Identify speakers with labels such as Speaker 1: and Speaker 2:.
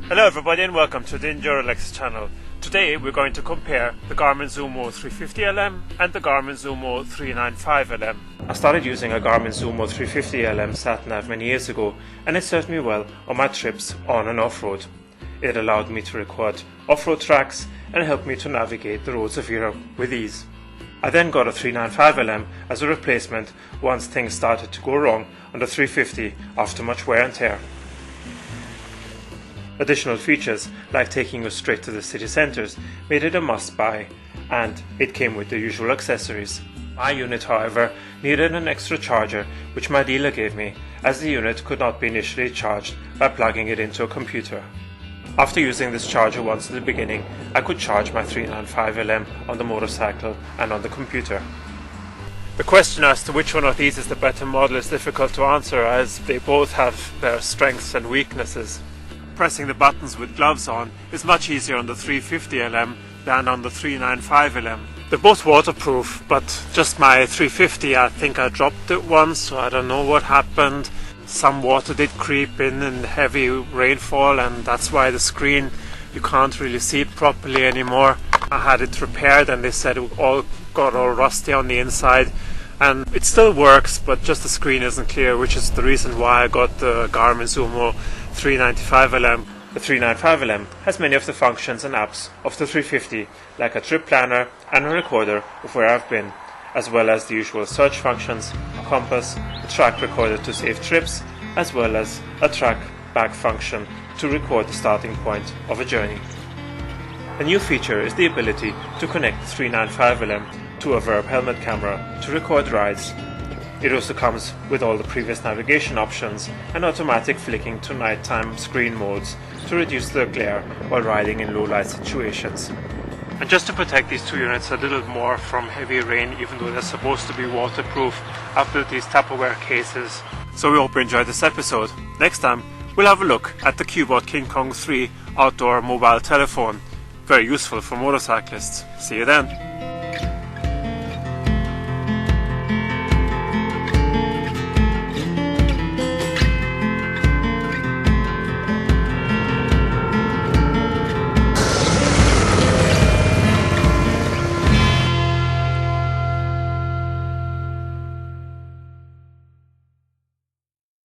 Speaker 1: Hello everybody and welcome to the Enduro Alexis channel. Today we're going to compare the Garmin Zumo 350LM and the Garmin Zumo 395LM. I started using a Garmin Zumo 350LM Sat Nav many years ago, and it served me well on my trips on and off-road. It allowed me to record off-road tracks and helped me to navigate the roads of Europe with ease. I then got a 395LM as a replacement once things started to go wrong on the 350 after much wear and tear. Additional features, like taking us straight to the city centres, made it a must-buy, and it came with the usual accessories. My unit, however, needed an extra charger, which my dealer gave me, as the unit could not be initially charged by plugging it into a computer. After using this charger once at the beginning, I could charge my 395LM on the motorcycle and on the computer. The question as to which one of these is the better model is difficult to answer, as they both have their strengths and weaknesses. Pressing the buttons with gloves on is much easier on the 350LM than on the 395LM. They're both waterproof, but just my 350, I think I dropped it once, so I don't know what happened. Some water did creep in heavy rainfall, and that's why the screen, you can't really see it properly anymore. I had it repaired and they said it got all rusty on the inside, and it still works, but just the screen isn't clear, which is the reason why I got the Garmin Zumo 395LM. The 395LM has many of the functions and apps of the 350, like a trip planner and a recorder of where I've been, as well as the usual search functions, a compass, a track recorder to save trips, as well as a track back function to record the starting point of a journey. A new feature is the ability to connect the 395LM to a Verb helmet camera to record rides. It also comes with all the previous navigation options and automatic flicking to nighttime screen modes to reduce the glare while riding in low light situations. And just to protect these two units a little more from heavy rain, even though they're supposed to be waterproof, I've built these Tupperware cases. So we hope you enjoyed this episode. Next time we'll have a look at the Cubot King Kong 3 outdoor mobile telephone. Very useful for motorcyclists. See you then.